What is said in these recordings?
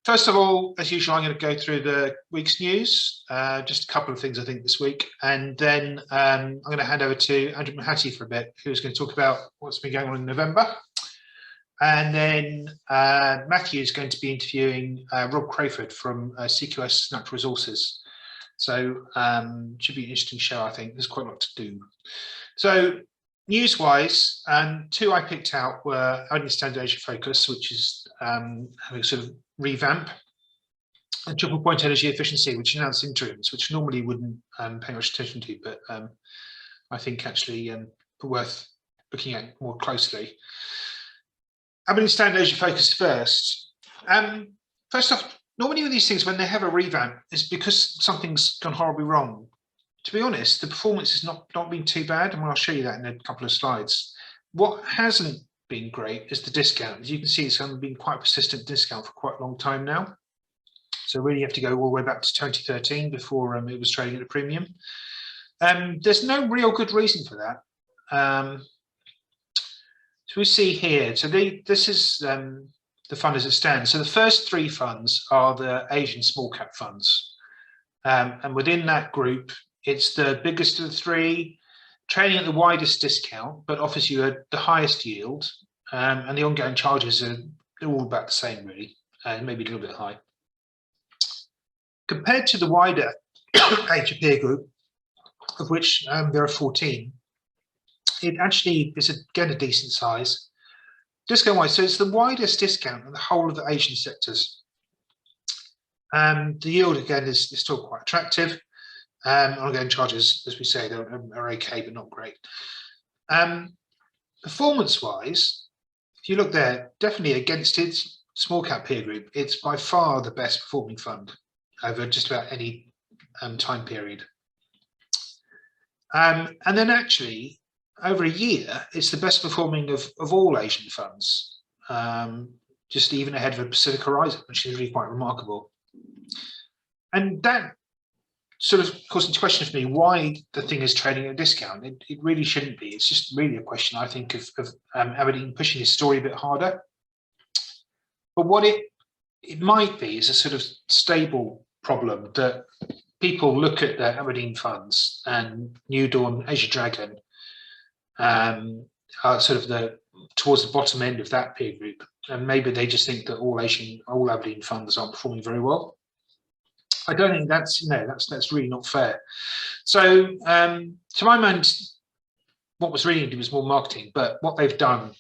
First of all, as usual, I'm going to go through the week's news, just a couple of things I think this week, and then I'm going to hand over to Andrew McHattie for a bit, who's going to talk about what's been going on in November. And then Matthew is going to be interviewing Rob Crayford from CQS Natural Resources. So should be an interesting show, I think. There's quite a lot to do. So news-wise, two I picked out were Only Standard Asia Focus, which is having a sort of revamp, and Triple Point Energy Efficiency, which announced interims, which normally wouldn't pay much attention to, but I think actually worth looking at more closely. Only Standard Asia Focus first. First off, normally with these things, when they have a revamp, it's because something's gone horribly wrong. To be honest, the performance has not been too bad, and I'll show you that in a couple of slides. What hasn't been great is the discount. As you can see, it's been quite a persistent discount for quite a long time now. So really you have to go all the way back to 2013 before it was trading at a premium. There's no real good reason for that. So we see here, so this is the fund as it stands. So the first three funds are the Asian small cap funds. And within that group, it's the biggest of the three, trading at the widest discount, but offers you the highest yield, and the ongoing charges are all about the same, really, maybe a little bit high. Compared to the wider Asia peer group, of which there are 14, it actually is again a decent size. Discount-wise, so it's the widest discount in the whole of the Asian sectors. The yield again is still quite attractive. Ongoing charges, as we say, are okay, but not great. Performance-wise, if you look there, definitely against its small cap peer group, it's by far the best performing fund over just about any time period. And then actually, over a year, it's the best performing of all Asian funds, just even ahead of a Pacific Horizon, which is really quite remarkable. And that sort of caused into question for me why the thing is trading at a discount. It really shouldn't be. It's just really a question, I think, of Aberdeen pushing his story a bit harder. But what it might be is a sort of stable problem that people look at the Aberdeen funds and New Dawn, Asia Dragon, are sort of towards the bottom end of that peer group, and maybe they just think that all Aberdeen funds aren't performing very well. I don't think that's really not fair. So to my mind, what was really needed was more marketing, but what they've done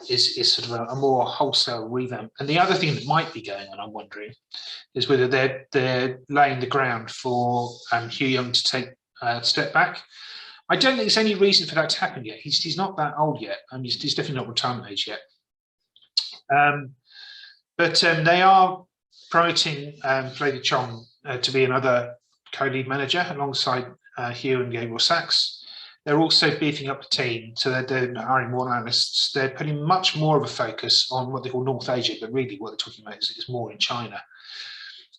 is sort of a more wholesale revamp. And the other thing that might be going on, I'm wondering, is whether they're laying the ground for Hugh Young to take a step back. I don't think there's any reason for that to happen yet. He's not that old yet, and he's definitely not retirement age yet. But they are promoting Lady Chong to be another co-lead manager alongside Hugh and Gabriel Sachs. They're also beefing up the team, so they're hiring more analysts. They're putting much more of a focus on what they call North Asia, but really what they're talking about is more in China.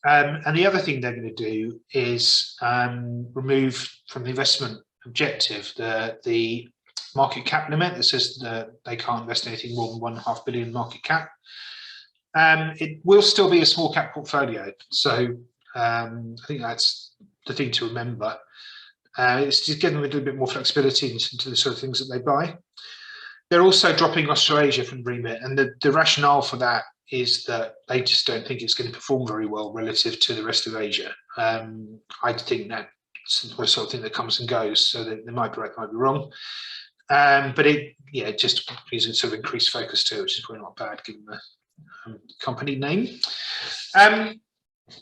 And the other thing they're going to do is remove from the investment objective the market cap limit that says that they can't invest anything more than $1.5 billion market cap. It will still be a small cap portfolio, so I think that's the thing to remember. It's just giving them a little bit more flexibility into the sort of things that they buy. They're also dropping Australasia from remit, and the rationale for that is that they just don't think it's going to perform very well relative to the rest of Asia. I think that's the sort of thing that comes and goes, so that they might be right, might be wrong. But it just is a sort of increased focus too, which is probably not bad given the company name.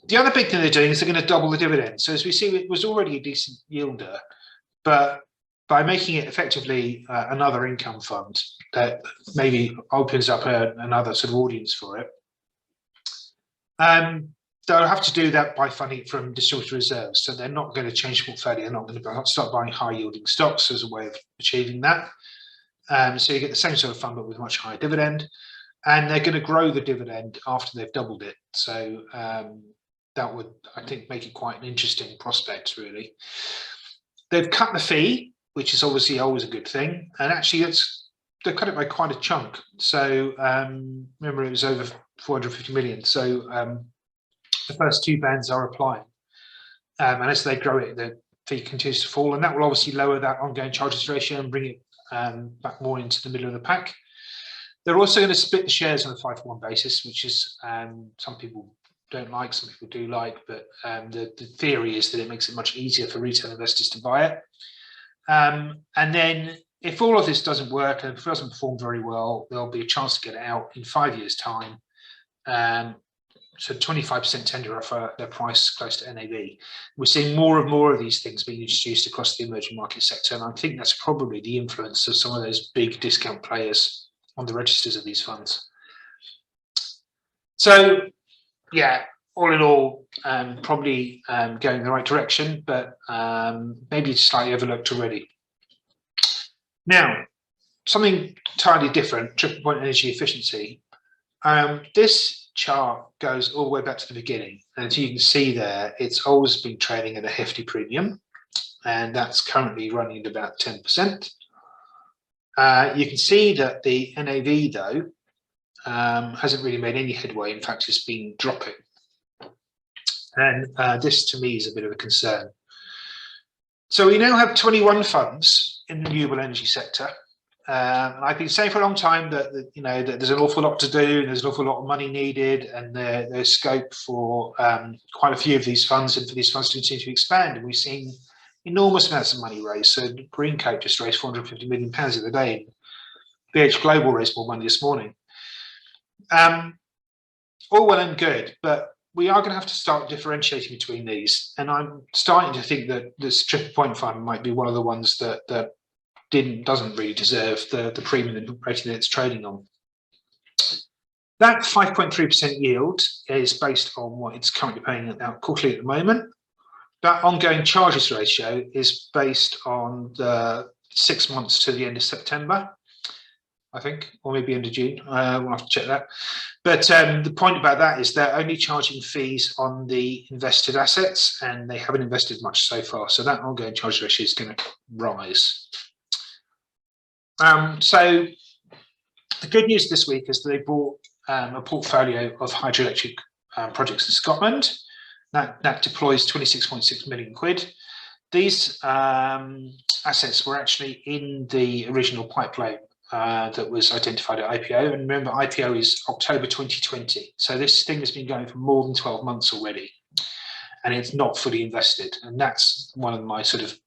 The other big thing they're doing is they're going to double the dividend. So as we see, it was already a decent yielder, but by making it effectively another income fund that maybe opens up another sort of audience for it, they'll have to do that by funding it from distributed reserves. So they're not going to change the portfolio. They're not going to start buying high yielding stocks as a way of achieving that. So you get the same sort of fund, but with a much higher dividend. And they're going to grow the dividend after they've doubled it. So that would, I think, make it quite an interesting prospect, really. They've cut the fee, which is obviously always a good thing. And actually, they've cut it by quite a chunk. So remember, it was over 450 million. So the first two bands are applying. And as they grow it, the fee continues to fall, and that will obviously lower that ongoing charges ratio and bring it back more into the middle of the pack. They're also going to split the shares on a 5-for-1 basis, which is some people don't like, some people do like, but the theory is that it makes it much easier for retail investors to buy it. And then if all of this doesn't work and if it doesn't perform very well, there'll be a chance to get it out in 5 years' time. So 25% tender offer, their price close to NAV. We're seeing more and more of these things being introduced across the emerging market sector, and I think that's probably the influence of some of those big discount players on the registers of these funds. So, yeah, all in all, probably going in the right direction, but maybe slightly overlooked already. Now, something entirely different, triple point energy efficiency. This chart goes all the way back to the beginning, and as you can see there, it's always been trading at a hefty premium, and that's currently running at about 10%. You can see that the NAV, though, hasn't really made any headway. In fact, it's been dropping, and this to me is a bit of a concern. So we now have 21 funds in the renewable energy sector. And I've been saying for a long time that that there's an awful lot to do, and there's an awful lot of money needed, and there's scope for quite a few of these funds, and for these funds to continue to expand. And we've seen enormous amounts of money raised. So Greencoat just raised £450 million the other day. BH Global raised more money this morning. All well and good, but we are going to have to start differentiating between these. And I'm starting to think that this triple point fund might be one of the ones that doesn't really deserve the premium rating that it's trading on. That 5.3% yield is based on what it's currently paying out quarterly at the moment. That ongoing charges ratio is based on the 6 months to the end of September, I think, or maybe end of June. We'll have to check that. But the point about that is they're only charging fees on the invested assets, and they haven't invested much so far. So that ongoing charge ratio is going to rise. So the good news this week is that they bought a portfolio of hydroelectric projects in Scotland that deploys 26.6 million quid. These assets were actually in the original pipeline that was identified at IPO. And remember, IPO is October 2020. So this thing has been going for more than 12 months already, and it's not fully invested. And that's one of my sort of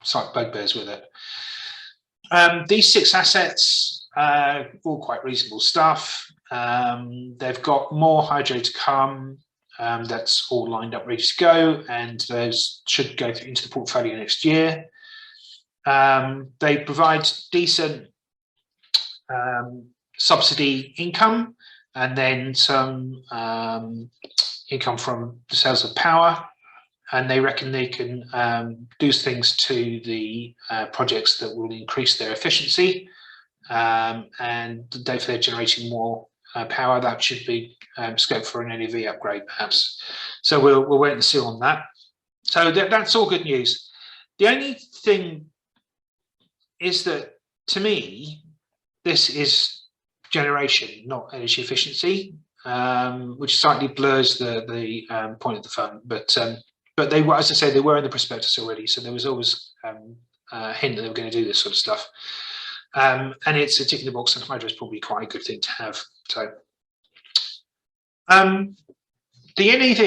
slight bugbears with it. These 6 assets, all quite reasonable stuff. They've got more hydro to come. That's all lined up, ready to go, and those should go into the portfolio next year. They provide decent subsidy income, and then some income from the sales of power. And they reckon they can do things to the projects that will increase their efficiency, and if they're generating more power, that should be scope for an NAV upgrade, perhaps. So we'll wait and see on that. So that's all good news. The only thing is that, to me, this is generation, not energy efficiency, which slightly blurs the point of the fund. But they were, as I say, they were in the prospectus already, so there was always a hint that they were going to do this sort of stuff. And it's a tick in the box, and hydro is probably quite a good thing to have. So the NAV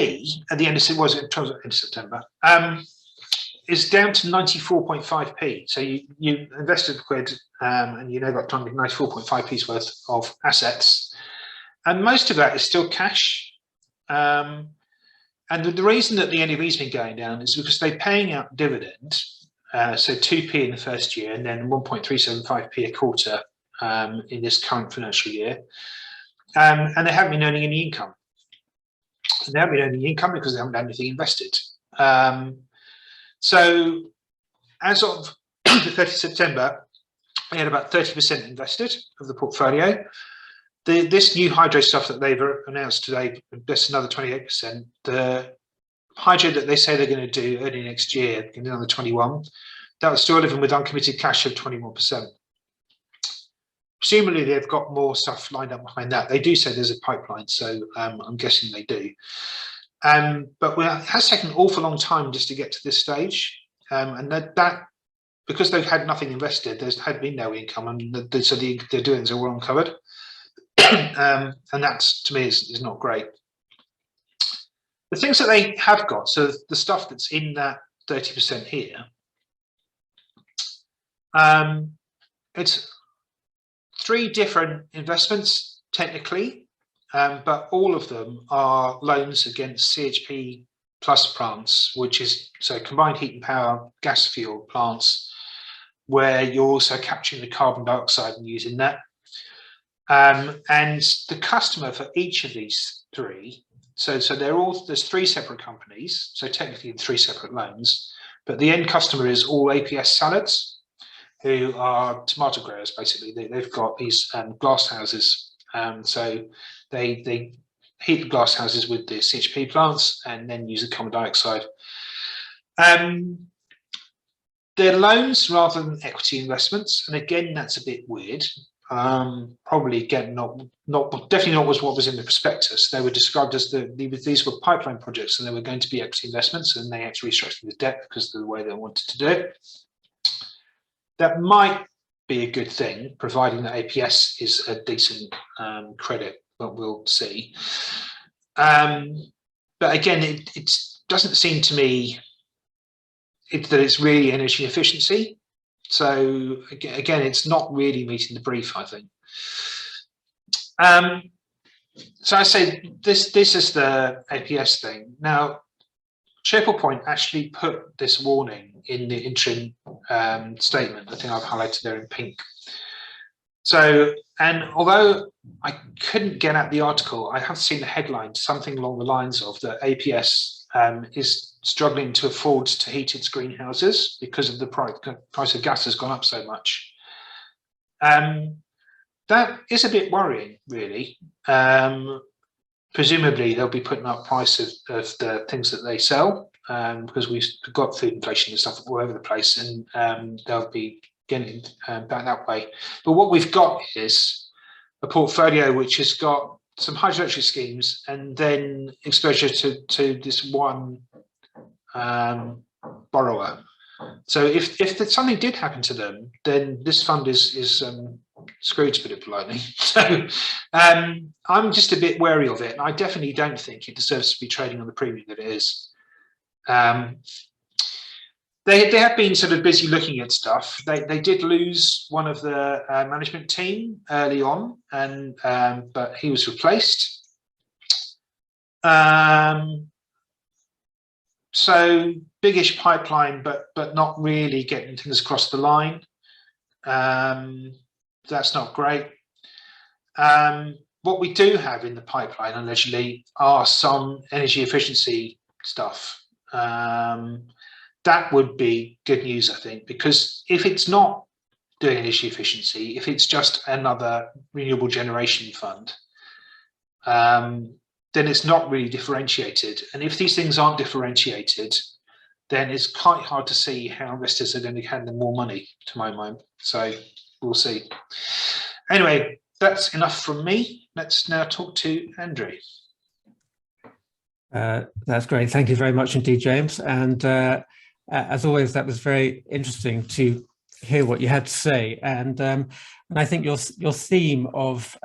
at the end of September is down to 94.5p. So you invested a quid, and you know got 94.5p's worth of assets, and most of that is still cash. And the reason that the NAV has been going down is because they're paying out dividend, so 2p in the first year, and then 1.375p a quarter in this current financial year, and they haven't been earning any income. And they haven't been earning income because they haven't had anything invested. So as of the 30th of September, they had about 30% invested of the portfolio. This new hydro stuff that they've announced today, that's another 28%. The hydro that they say they're going to do early next year, another 21%. That was still living with uncommitted cash of 21%. presumably they've got more stuff lined up behind that. They do say there's a pipeline, so I'm guessing they do. But it has taken an awful long time just to get to this stage, and that because they've had nothing invested, there's had been no income, and so their doings are well uncovered, and that to me is not great. The things that they have got, so the stuff that's in that 30% here, it's 3 different investments technically, but all of them are loans against CHP plus plants, which is so combined heat and power gas fuel plants, where you're also capturing the carbon dioxide and using that. And the customer for each of these 3, so there's 3 separate companies, so technically 3 separate loans, but the end customer is all APS salads, who are tomato growers. Basically, they've got these glass houses, so they heat the glass houses with the CHP plants and then use the carbon dioxide. They're loans rather than equity investments, and again, that's a bit weird. Probably again, definitely not what was in the prospectus. They were described as these were pipeline projects, and they were going to be equity investments, and they actually restructured the debt because of the way they wanted to do it. That might be a good thing, providing that APS is a decent credit, but we'll see. But again, it doesn't seem to me that it's really energy efficiency. So again, it's not really meeting the brief, I think. So I say this is the APS thing. Now, Chapelpoint actually put this warning in the interim statement. I think I've highlighted there in pink. So, and although I couldn't get at the article, I have seen the headline, something along the lines of that APS is struggling to afford to heat its greenhouses because of the price of gas has gone up so much. That is a bit worrying, really. Presumably, they'll be putting up prices of the things that they sell because we've got food inflation and stuff all over the place, and they'll be getting back that way. But what we've got is a portfolio which has got some hydroelectric schemes and then exposure to this one borrower. So if something did happen to them, then this fund is screwed, to put it politely. So I'm just a bit wary of it, and I definitely don't think it deserves to be trading on the premium that it is. They have been sort of busy looking at stuff. They did lose one of the management team early on, and but he was replaced. So biggish pipeline, but not really getting things across the line. That's not great. What we do have in the pipeline, allegedly, are some energy efficiency stuff. That would be good news, I think, because if it's not doing energy efficiency, if it's just another renewable generation fund, then it's not really differentiated. And if these things aren't differentiated, then it's quite hard to see how investors are going to hand them more money, to my mind. So we'll see. Anyway, that's enough from me. Let's now talk to Andrew. That's great. Thank you very much indeed, James. And as always, that was very interesting to hear what you had to say. And I think your theme of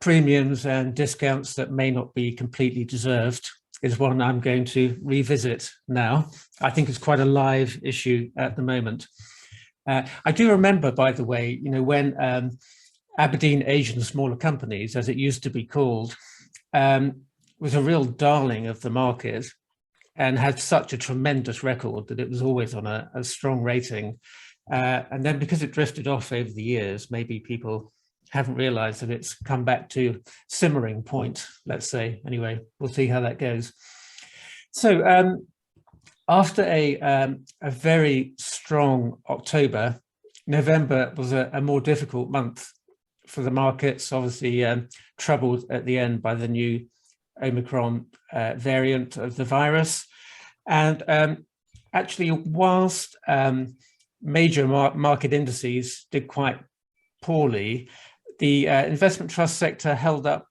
premiums and discounts that may not be completely deserved is one I'm going to revisit now. I think it's quite a live issue at the moment. I do remember, by the way, you know, when Aberdeen Asian Smaller Companies, as it used to be called, was a real darling of the market and had such a tremendous record that it was always on a strong rating. And then because it drifted off over the years, maybe people haven't realized that it's come back to simmering point, let's say. Anyway, we'll see how that goes. So after a very strong October, November was a more difficult month for the markets, obviously troubled at the end by the new Omicron variant of the virus. And actually, whilst major market indices did quite poorly. The investment trust sector held up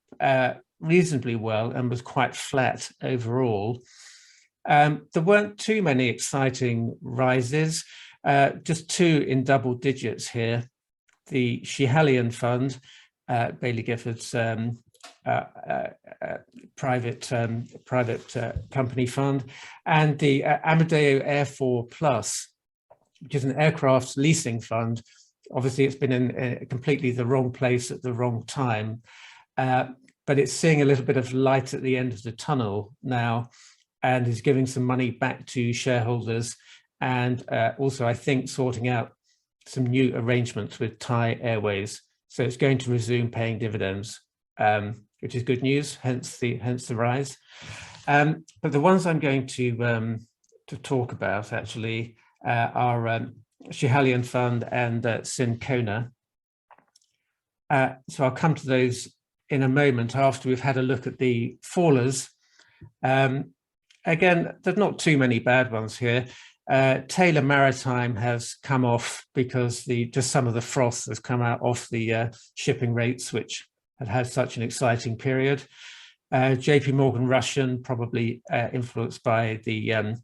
reasonably well and was quite flat overall. There weren't too many exciting rises, just 2 in double digits here. The Schiehallion fund, Baillie Gifford's private company fund, and the Amadeo Air 4 Plus, which is an aircraft leasing fund. Obviously, it's been in completely the wrong place at the wrong time, but it's seeing a little bit of light at the end of the tunnel now, and is giving some money back to shareholders, and also, I think, sorting out some new arrangements with Thai Airways. So it's going to resume paying dividends, which is good news, hence the rise. But the ones I'm going to talk about actually are Schiehallion Fund and Syncona. So I'll come to those in a moment after we've had a look at the fallers. Again, there's not too many bad ones here. Taylor Maritime has come off because just some of the froth has come out off the shipping rates, which had such an exciting period. JP Morgan Russian, probably influenced by the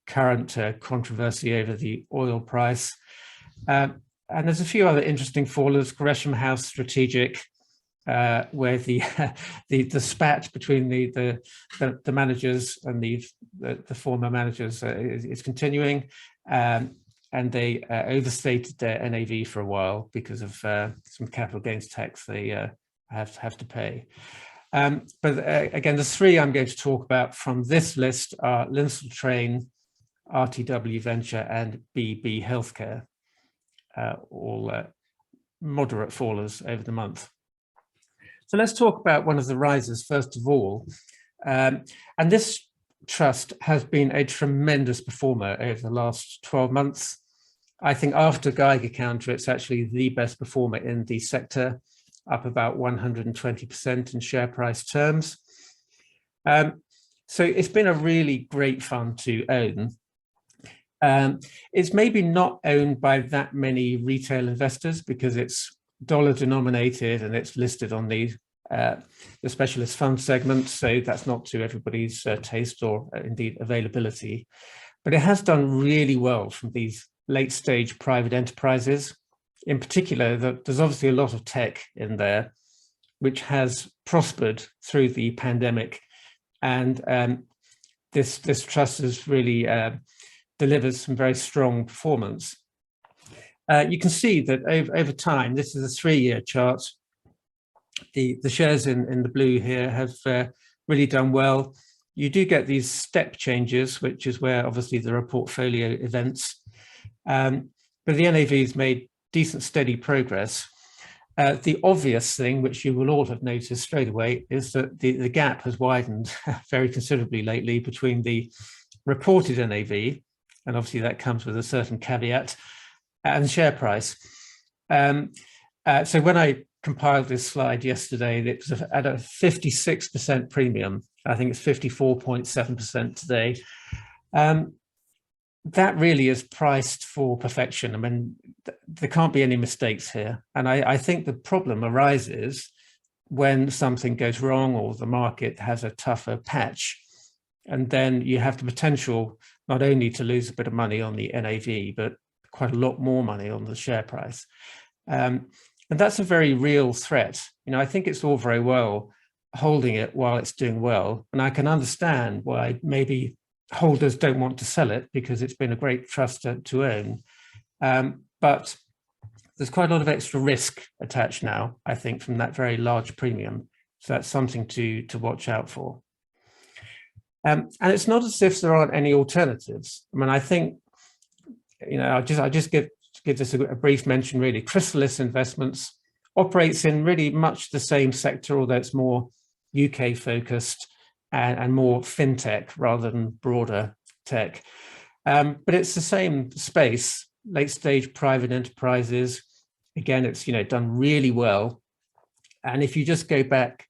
current controversy over the oil price. And there's a few other interesting fallers. Gresham House Strategic, where the spat between the managers and the former managers is continuing, and they overstated their NAV for a while because of some capital gains tax they have to pay. But again, the 3 I'm going to talk about from this list are Linsell Train, RTW Venture, and BB Healthcare, all moderate fallers over the month. So let's talk about one of the rises first of all. And this trust has been a tremendous performer over the last 12 months. I think after Geiger Counter, it's actually the best performer in the sector, up about 120% in share price terms. So it's been a really great fund to own. It's maybe not owned by that many retail investors because it's dollar denominated and it's listed on the specialist fund segment, so that's not to everybody's taste or indeed availability. But it has done really well from these late stage private enterprises. In particular, there's obviously a lot of tech in there, which has prospered through the pandemic, and this trust has really delivers some very strong performance. You can see that over time, this is a 3-year chart. The shares in the blue here have really done well. You do get these step changes, which is where obviously there are portfolio events, but the NAV has made decent steady progress. The obvious thing, which you will all have noticed straight away, is that the gap has widened very considerably lately between the reported NAV, and obviously that comes with a certain caveat, and share price. So when I compiled this slide yesterday, it was at a 56% premium. I think it's 54.7% today. That really is priced for perfection. I mean, there can't be any mistakes here. And I think the problem arises when something goes wrong or the market has a tougher patch. And then you have the potential not only to lose a bit of money on the NAV, but quite a lot more money on the share price. And that's a very real threat. You know, I think it's all very well holding it while it's doing well. And I can understand why maybe holders don't want to sell it because it's been a great trust to own. But there's quite a lot of extra risk attached now, I think, from that very large premium. So that's something to watch out for. And it's not as if there aren't any alternatives. I mean, I think, you know, I'll just give this a brief mention, really. Chrysalis Investments operates in really much the same sector, although it's more UK focused and more fintech rather than broader tech. But it's the same space, late stage private enterprises. Again, it's, you know, done really well. And if you just go back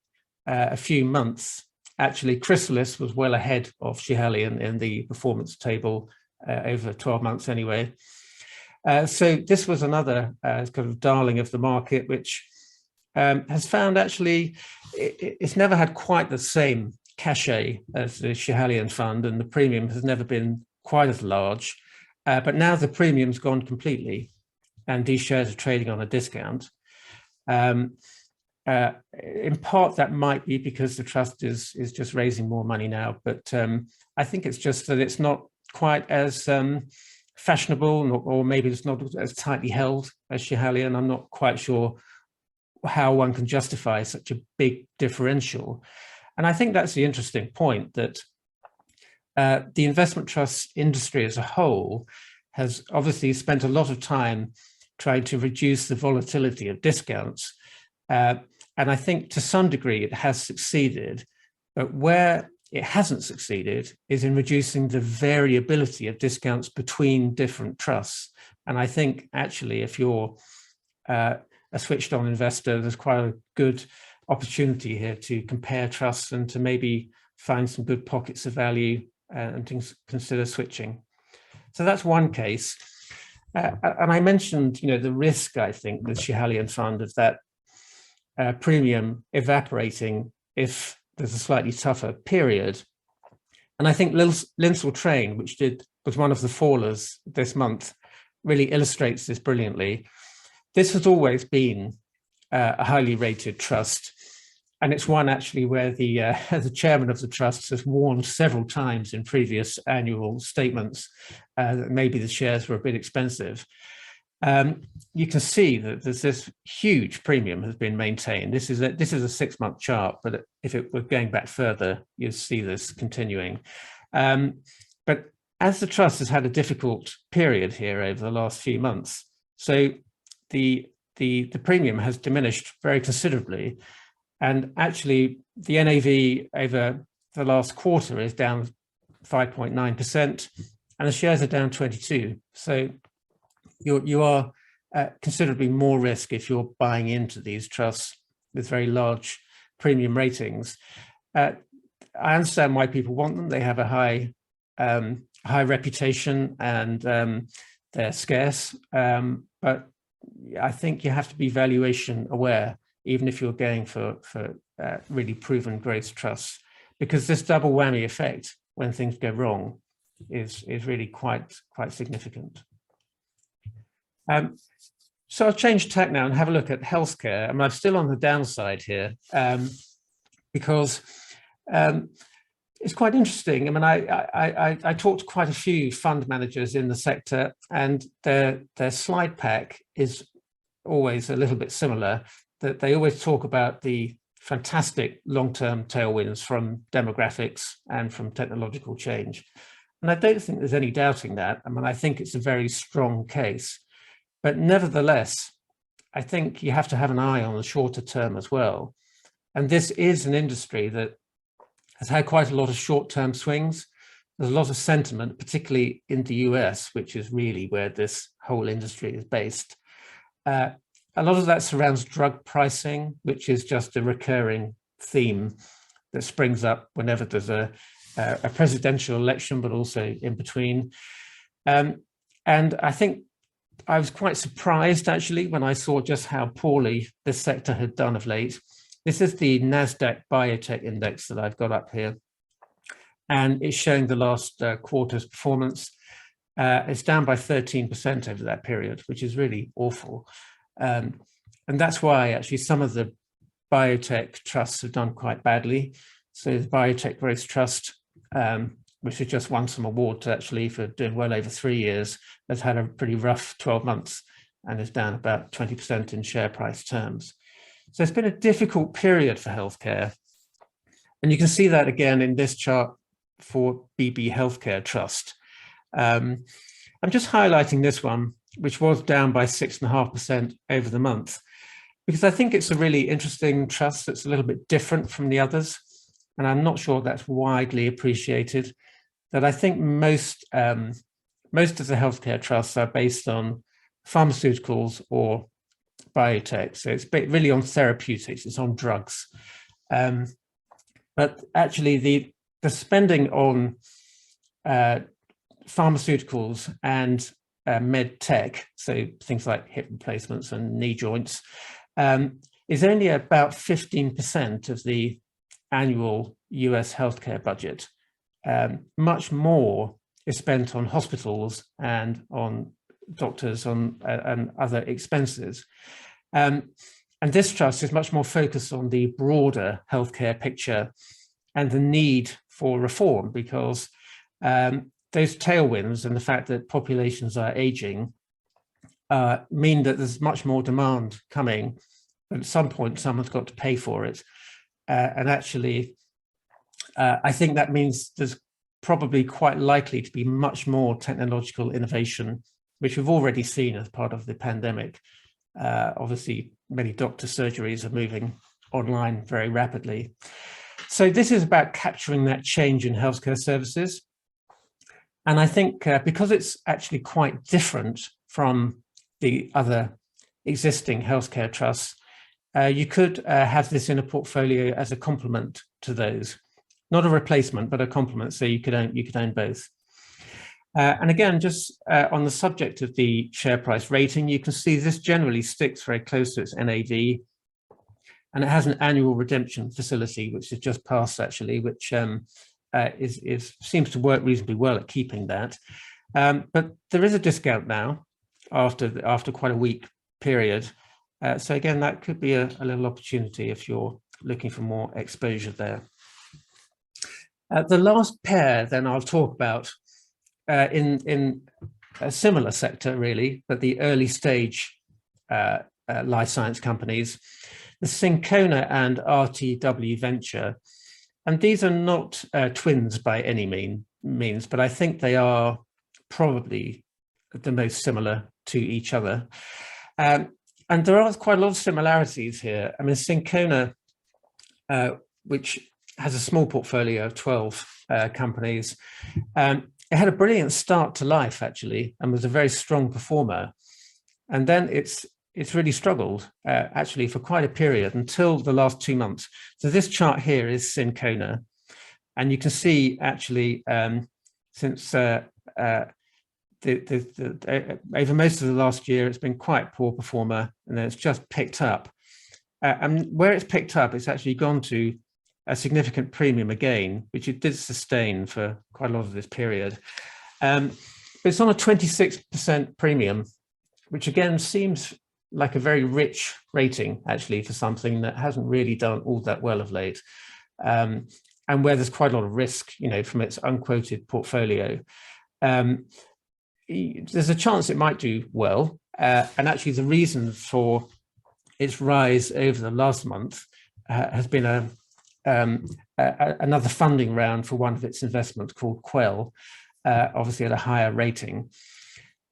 a few months, actually Chrysalis was well ahead of Schiehallion in the performance table over 12 months anyway. So this was another kind of darling of the market, which has found actually it's never had quite the same cachet as the Schiehallion fund, and the premium has never been quite as large. But now the premium's gone completely, and these shares are trading on a discount. In part, that might be because the trust is just raising more money now, but I think it's just that it's not quite as fashionable, or maybe it's not as tightly held as Schiehallion. I'm not quite sure how one can justify such a big differential. And I think that's the interesting point, that the investment trust industry as a whole has obviously spent a lot of time trying to reduce the volatility of discounts. And I think to some degree it has succeeded, but where it hasn't succeeded is in reducing the variability of discounts between different trusts. And I think actually if you're a switched on investor, there's quite a good opportunity here to compare trusts and to maybe find some good pockets of value and to consider switching. So that's one case. And I mentioned, the risk, I think, with Schiehallion fund of that premium evaporating if there's a slightly tougher period. And I think Linsell Train, which was one of the fallers this month, really illustrates this brilliantly. This has always been a highly rated trust, and it's one actually where the chairman of the trust has warned several times in previous annual statements that maybe the shares were a bit expensive. You can see that there's this huge premium has been maintained. This is a 6-month chart, but if it were going back further, you'd see this continuing. But as the trust has had a difficult period here over the last few months, so the premium has diminished very considerably, and actually the NAV over the last quarter is down 5.9%, and the shares are down 22%. So you are at considerably more risk if you're buying into these trusts with very large premium ratings. I understand why people want them. They have a high reputation, and they're scarce. But I think you have to be valuation aware, even if you're going for really proven growth trusts, because this double whammy effect when things go wrong is really quite significant. So I'll change tack now and have a look at healthcare. I mean, I'm still on the downside here because it's quite interesting. I mean, I talked to quite a few fund managers in the sector, and their slide pack is always a little bit similar, that they always talk about the fantastic long-term tailwinds from demographics and from technological change. And I don't think there's any doubting that. I mean, I think it's a very strong case. But nevertheless, I think you have to have an eye on the shorter term as well. And this is an industry that has had quite a lot of short-term swings. There's a lot of sentiment, particularly in the US, which is really where this whole industry is based. A lot of that surrounds drug pricing, which is just a recurring theme that springs up whenever there's a presidential election, but also in between. And I think I was quite surprised, actually, when I saw just how poorly this sector had done of late. This is the NASDAQ Biotech Index that I've got up here, and it's showing the last quarter's performance. It's down by 13% over that period, which is really awful. And that's why actually some of the biotech trusts have done quite badly. So the Biotech Growth Trust, which has just won some awards actually for doing well over 3 years, has had a pretty rough 12 months and is down about 20% in share price terms. So it's been a difficult period for healthcare. And you can see that again in this chart for BB Healthcare Trust. I'm just highlighting this one, which was down by 6.5% over the month, because I think it's a really interesting trust that's a little bit different from the others. And I'm not sure that's widely appreciated. That I think most of the healthcare trusts are based on pharmaceuticals or biotech. So it's really on therapeutics, it's on drugs. But actually the spending on pharmaceuticals and med tech, so things like hip replacements and knee joints, is only about 15% of the annual US healthcare budget. Much more is spent on hospitals and on doctors and other expenses. And this trust is much more focused on the broader healthcare picture and the need for reform, because those tailwinds and the fact that populations are aging mean that there's much more demand coming. But at some point, someone's got to pay for it. And actually, I think that means there's probably quite likely to be much more technological innovation, which we've already seen as part of the pandemic. Obviously, many doctor surgeries are moving online very rapidly. So this is about capturing that change in healthcare services. And I think because it's actually quite different from the other existing healthcare trusts, you could have this in a portfolio as a complement to those, not a replacement, but a complement. So you could own both. And again, just on the subject of the share price rating, you can see this generally sticks very close to its NAV, and it has an annual redemption facility, which is just passed actually, which seems to work reasonably well at keeping that. But there is a discount now after quite a weak period. So again, that could be a little opportunity if you're looking for more exposure there. The last pair then I'll talk about in a similar sector really, but the early stage life science companies, the Syncona and RTW Venture. And these are not twins by any means, but I think they are probably the most similar to each other. And there are quite a lot of similarities here. I mean, Syncona, which has a small portfolio of 12 companies, it had a brilliant start to life, actually, and was a very strong performer. And then it's really struggled, actually, for quite a period until the last 2 months. So this chart here is Syncona. And you can see, actually, since over most of the last year, it's been quite a poor performer, and then it's just picked up. And where it's picked up, it's actually gone to a significant premium again, which it did sustain for quite a lot of this period. But it's on a 26% premium, which again seems like a very rich rating, actually, for something that hasn't really done all that well of late, and where there's quite a lot of risk, from its unquoted portfolio. There's a chance it might do well, and actually the reason for its rise over the last month has been another funding round for one of its investments called Quell, obviously at a higher rating.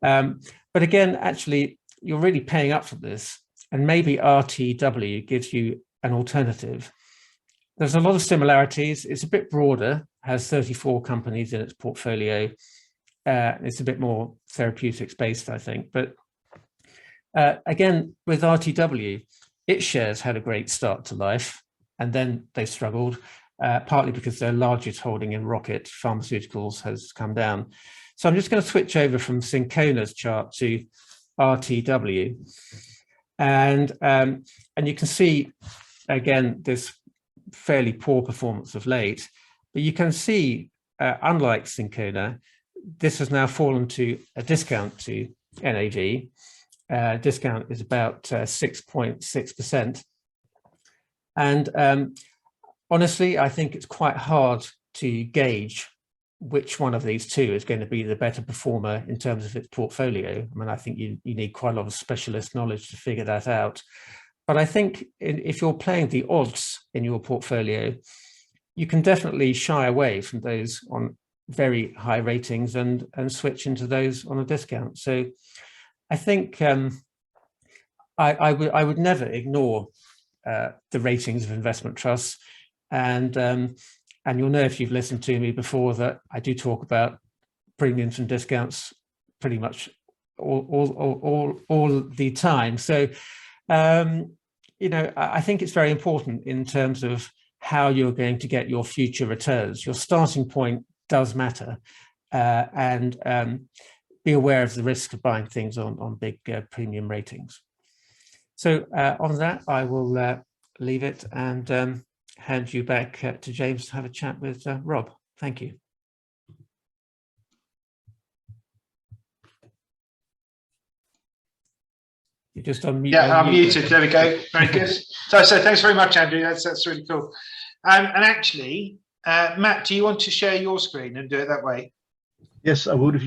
But again, actually, you're really paying up for this, and maybe RTW gives you an alternative. There's a lot of similarities. It's a bit broader, has 34 companies in its portfolio. It's a bit more therapeutics based, I think. But again, with RTW, its shares had a great start to life, and then they struggled, partly because their largest holding in Rocket Pharmaceuticals has come down. So I'm just going to switch over from Syncona's chart to RTW. And you can see, again, this fairly poor performance of late. But you can see, unlike Syncona, this has now fallen to a discount to NAV. Discount is about 6.6%. And honestly, I think it's quite hard to gauge which one of these two is going to be the better performer in terms of its portfolio. I mean, I think you need quite a lot of specialist knowledge to figure that out. But I think if you're playing the odds in your portfolio, you can definitely shy away from those on very high ratings and switch into those on a discount. So I think I would never ignore the ratings of investment trusts, and you'll know if you've listened to me before that I do talk about premiums and discounts pretty much all the time. So I think it's very important in terms of how you're going to get your future returns. Your starting point does matter, and be aware of the risk of buying things on big premium ratings. So on that, I will leave it and hand you back to James to have a chat with Rob. Thank you. You're just on mute. Yeah, I'm muted. There we go. Very good. So thanks very much, Andrew. That's really cool. And actually, Matt, do you want to share your screen and do it that way? Yes, I would. If you